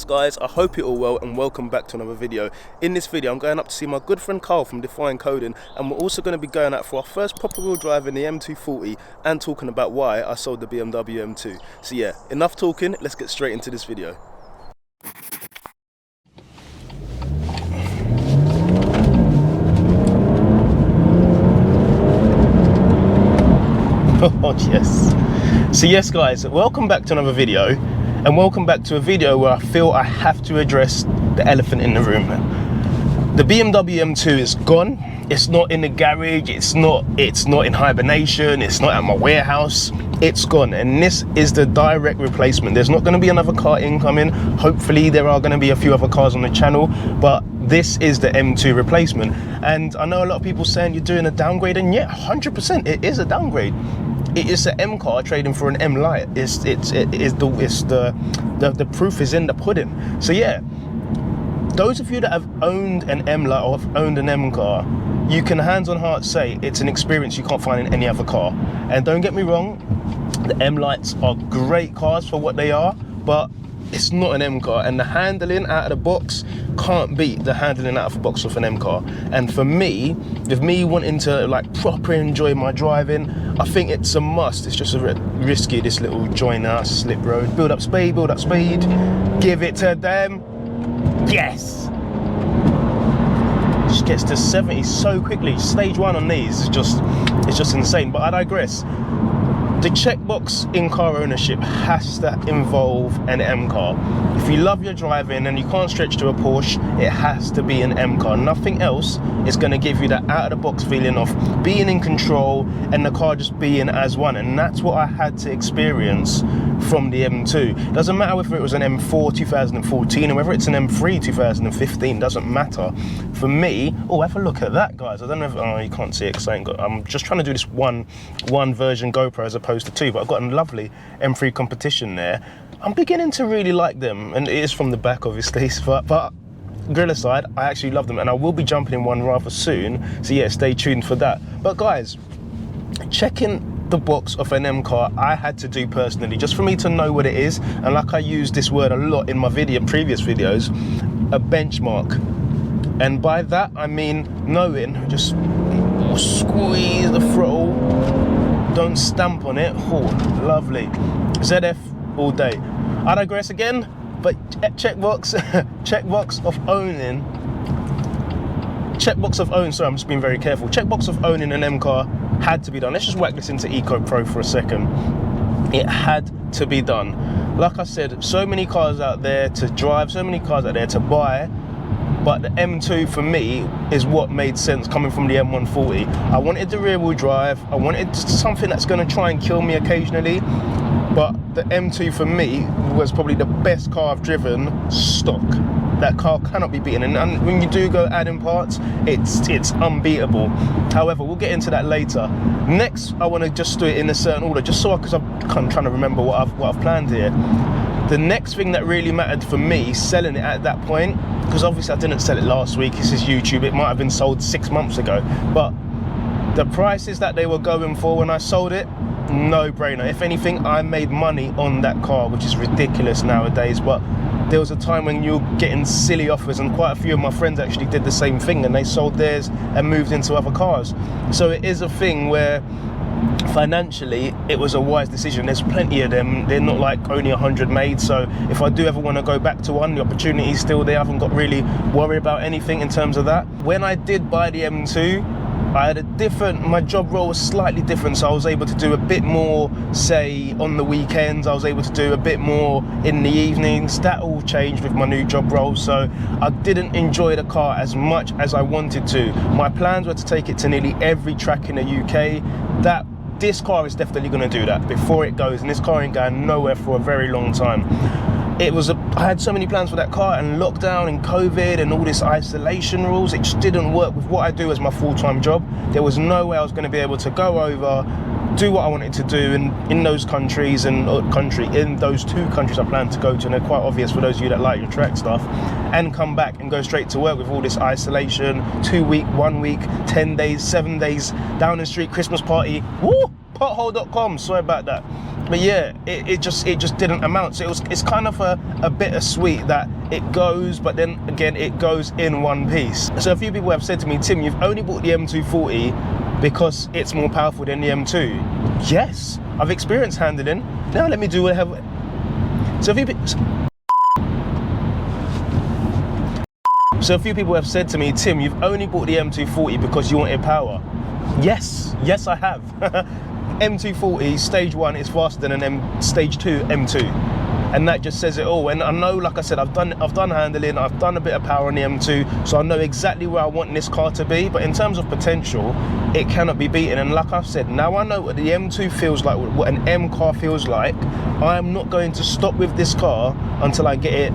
guys, I hope you're all well and welcome back to another video. In this video I'm going up to see my good friend Carl from Define Coding, and we're also going to be going out for our first proper wheel drive in the M240 and talking about why I sold the BMW M2. So yeah, enough talking, let's get straight into this video. Oh yes. So yes guys, welcome back to another video, and welcome back to a video where I feel I have to address the elephant in the room. The BMW M2 is gone. It's not in the garage, it's not in hibernation, it's not at my warehouse. It's gone, and this is the direct replacement. There's not going to be another car incoming. Hopefully there are going to be a few other cars on the channel, but this is the M2 replacement. And I know a lot of people saying you're doing a downgrade, and yeah, 100% it is a downgrade. It is an M car trading for an M Lite. The proof is in the pudding. So yeah, those of you that have owned an M Lite or have owned an M car, you can hands on heart say it's an experience you can't find in any other car. And don't get me wrong, the M Lites are great cars for what they are, but it's not an M car, and the handling out of the box can't beat the handling out of the box of an M car. And for me, with me wanting to like proper enjoy my driving, I think it's a must. It's just a bit risky, this little joiner slip road. Build up speed, give it to them. Yes! Just gets to 70 so quickly. Stage 1 on these is just insane. But I digress. The checkbox in car ownership has to involve an M car. If you love your driving and you can't stretch to a Porsche, it has to be an M car. Nothing else is going to give you that out of the box feeling of being in control and the car just being as one. And that's what I had to experience from the M2. Doesn't matter whether it was an M4 2014 or whether it's an M3 2015, doesn't matter. For me, oh, have a look at that, guys. I don't know if, oh, you can't see it because I'm just trying to do this one version GoPro as opposed to two, but I've got a lovely M3 competition there. I'm beginning to really like them, and it is from the back obviously, but grill aside, I actually love them, and I will be jumping in one rather soon, so yeah, stay tuned for that. But guys, checking the box of an M car, I had to do personally, just for me to know what it is, and like I use this word a lot in my previous videos, a benchmark. And by that I mean knowing, just squeeze the throttle, don't stamp on it. Oh, lovely. ZF all day. I digress again, but checkbox of owning. Sorry, I'm just being very careful. Checkbox of owning an M car had to be done. Let's just whack this into Eco Pro for a second. It had to be done. Like I said, so many cars out there to drive, so many cars out there to buy, but the M2 for me is what made sense coming from the M140. I wanted the rear wheel drive, I wanted something that's going to try and kill me occasionally, but the M2 for me was probably the best car I've driven stock. That car cannot be beaten, and when you do go adding parts, it's unbeatable. However, we'll get into that later. Next, I want to just do it in a certain order, just so because I'm kind of trying to remember what I've planned here. The next thing that really mattered for me, selling it at that point, because obviously I didn't sell it last week, this is YouTube, it might have been sold 6 months ago, but the prices that they were going for when I sold it, no brainer. If anything, I made money on that car, which is ridiculous nowadays, but there was a time when you were getting silly offers, and quite a few of my friends actually did the same thing, and they sold theirs and moved into other cars. So it is a thing where financially it was a wise decision. There's plenty of them, they're not like only 100 made, so if I do ever want to go back to one, the opportunity is still there. I haven't got really worry about anything in terms of that. When I did buy the M2, I had my job role was slightly different, so I was able to do a bit more, say, on the weekends. I was able to do a bit more in the evenings. That all changed with my new job role, so I didn't enjoy the car as much as I wanted to. My plans were to take it to nearly every track in the UK. This car is definitely going to do that before it goes, and this car ain't going nowhere for a very long time. I had so many plans for that car, and lockdown and COVID and all this isolation rules, it just didn't work with what I do as my full-time job. There was no way I was going to be able to go over, do what I wanted to do in those countries, in those 2 countries I plan to go to, and they're quite obvious for those of you that like your track stuff, and come back and go straight to work with all this isolation, 2 week, 1 week, 10 days, 7 days, down the street, Christmas party, woo, pothole.com, sorry about that. But yeah, it just didn't amount. So it's kind of a bittersweet that it goes, but then again it goes in one piece. So a few people have said to me, Tim, you've only bought the M240 because it's more powerful than the M2. Yes, I've experienced handling. Now let me do whatever. So a few people have said to me, Tim, you've only bought the M240 because you wanted power. Yes, I have. M240 stage 1 is faster than an stage 2 M2, and that just says it all. And I know, like I said, I've done handling, I've done a bit of power on the M2, so I know exactly where I want this car to be. But in terms of potential, it cannot be beaten. And like I've said, now I know what the M2 feels like, what an M car feels like. I'm not going to stop with this car until I get it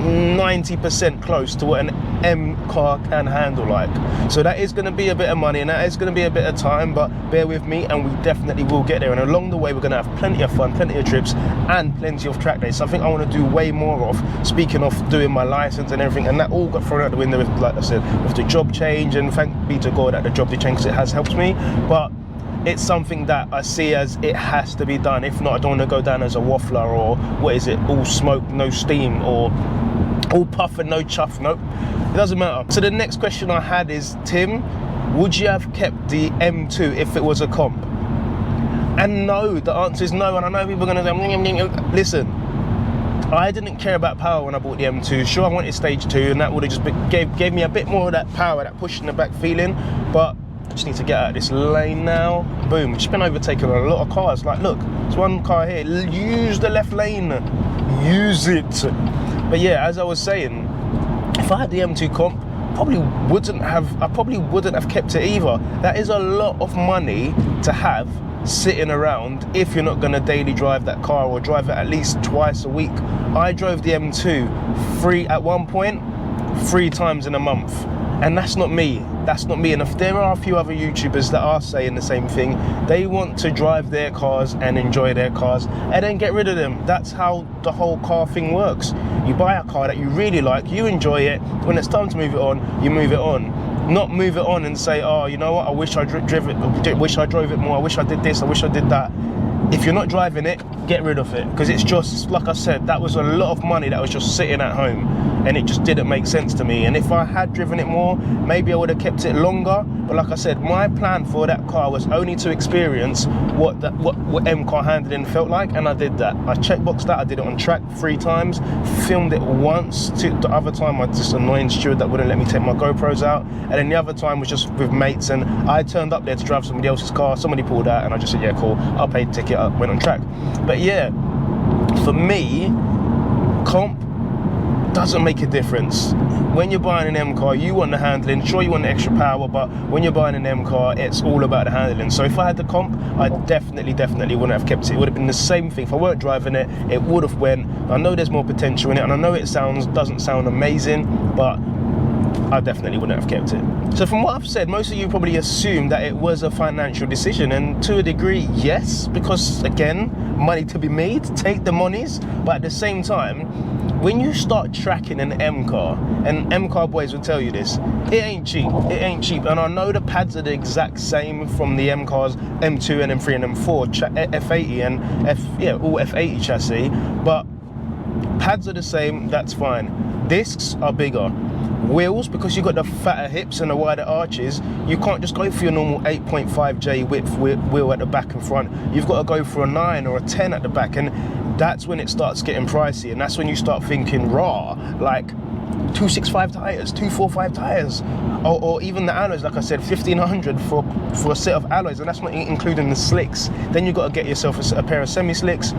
90% close to what an M car can handle like. So that is going to be a bit of money, and that is going to be a bit of time, but bear with me and we definitely will get there. And along the way we're going to have plenty of fun, plenty of trips, and plenty of track days. Something I want to do way more of, speaking of doing my license and everything, and that all got thrown out the window with, like I said, with the job change. And thank be to God that the job did change, because it has helped me. But it's something that I see as it has to be done. If not, I don't want to go down as a waffler, or what is it, all smoke no steam, or all puff and no chuff. Nope, it doesn't matter. So the next question I had is, Tim, would you have kept the M2 if it was a comp? And no, the answer is no. And I know people are going to say, listen, I didn't care about power when I bought the M2. Sure, I wanted stage 2, and that would have just gave me a bit more of that power, that push in the back feeling. But I just need to get out of this lane now. Boom, we've just been overtaking a lot of cars. Like, look, there's one car here. Use the left lane. Use it. But yeah, as I was saying, if I had the M2 comp, I probably wouldn't have kept it either. That is a lot of money to have sitting around if you're not going to daily drive that car, or drive it at least twice a week. I drove the M2 at one point 3 times in a month, and that's not me. That's not me. And if there are a few other YouTubers that are saying the same thing, they want to drive their cars and enjoy their cars and then get rid of them. That's how the whole car thing works. You buy a car that you really like, you enjoy it. When it's time to move it on, you move it on. Not move it on and say, oh, you know what, I wish I drove it more, I wish I did this, I wish I did that. If you're not driving it, get rid of it, because it's just, like I said, that was a lot of money that was just sitting at home, and it just didn't make sense to me. And if I had driven it more, maybe I would have kept it longer. But like I said, my plan for that car was only to experience what M car handling felt like, and I did that. I checkboxed that. I did it on track 3 times, filmed it once. The other time I just annoying steward that wouldn't let me take my GoPros out, and then the other time was just with mates, and I turned up there to drive somebody else's car. Somebody pulled out, and I just said, yeah, cool, I'll pay the ticket. I went on track. But yeah, for me, comp doesn't make a difference. When you're buying an M car, you want the handling. Sure, you want the extra power, but when you're buying an M car, it's all about the handling. So if I had the comp, I definitely wouldn't have kept it. It would have been the same thing. If I weren't driving it, it would have went. I know there's more potential in it, and I know it doesn't sound amazing, but I definitely wouldn't have kept it. So from what I've said, most of you probably assume that it was a financial decision, and to a degree, yes, because again, money to be made, take the monies. But at the same time, when you start tracking an M car, and M car boys will tell you this, it ain't cheap. It ain't cheap. And I know the pads are the exact same from the M cars, M2 and M3 and M4, F80 and all F80 chassis, but pads are the same, that's fine. Discs are bigger. Wheels, because you've got the fatter hips and the wider arches, you can't just go for your normal 8.5J width wheel at the back and front. You've got to go for a 9 or a 10 at the back, and that's when it starts getting pricey, and that's when you start thinking, raw, like 265 tires, 245 tires, or even the alloys. Like I said, 1,500 for a set of alloys, and that's not including the slicks. Then you've got to get yourself a pair of semi-slicks.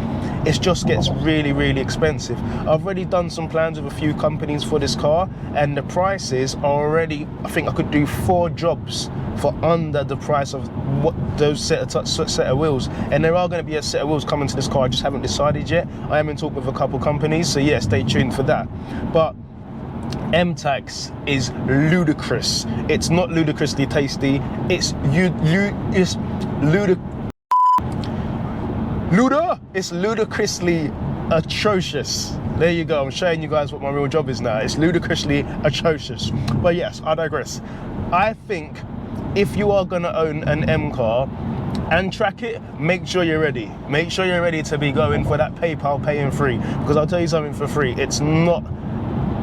It just gets really expensive. I've already done some plans with a few companies for this car, and the prices are already, I think I could do 4 jobs for under the price of what those set of wheels. And there are going to be a set of wheels coming to this car. I just haven't decided yet. I am in talk with a couple companies, so yeah, stay tuned for that. But M-Tax is ludicrous. It's not ludicrously tasty. It's It's ludicrously atrocious. There you go. I'm showing you guys what my real job is now. It's ludicrously atrocious. But yes, I digress. I think if you are going to own an M car and track it, make sure you're ready. Make sure you're ready to be going for that PayPal paying free, because I'll tell you something for free, it's not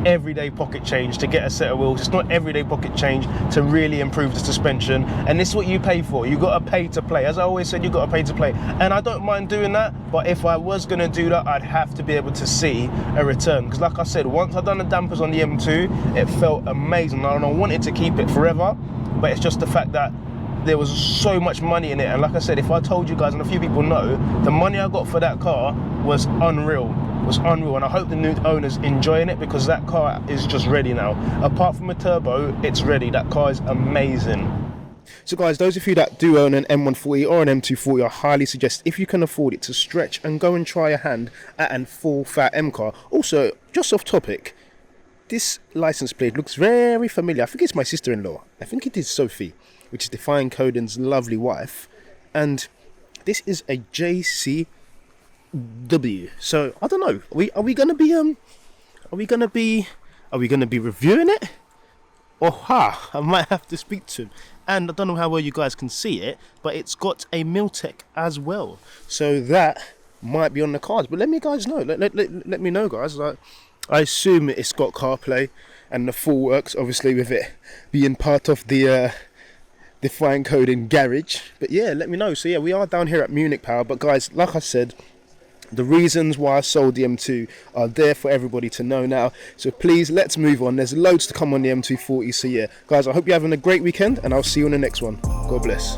everyday pocket change to get a set of wheels. It's not everyday pocket change to really improve the suspension, and this is what you pay for. You got to pay to play. As I always said, you got to pay to play, and I don't mind doing that, but if I was going to do that, I'd have to be able to see a return, because like I said, once I've done the dampers on the M2, it felt amazing, and I wanted to keep it forever, but it's just the fact that there was so much money in it. And like I said, if I told you guys, and a few people know, the money I got for that car was unreal. And I hope the new owner's enjoying it, because that car is just ready now. Apart from a turbo, it's ready. That car is amazing. So guys, those of you that do own an M140 or an M240, I highly suggest, if you can afford it, to stretch and go and try a hand at an full fat M car. Also, just off topic, this license plate looks very familiar. I think it's my sister-in-law. I think it is Sophie, which is the Fine Coden's lovely wife, and this is a JCW. So I don't know. Are we gonna be reviewing it? Or I might have to speak to him. And I don't know how well you guys can see it, but it's got a Miltech as well, so that might be on the cards. But let me guys know. Let me know, guys. I assume it's got CarPlay and the full works, obviously, with it being part of the Fine Coden garage. But yeah, let me know. So yeah, we are down here at Munich Power, but guys, like I said, the reasons why I sold the M2 are there for everybody to know now. So please, let's move on. There's loads to come on the M240. So yeah, guys, I hope you're having a great weekend, and I'll see you on the next one. God bless.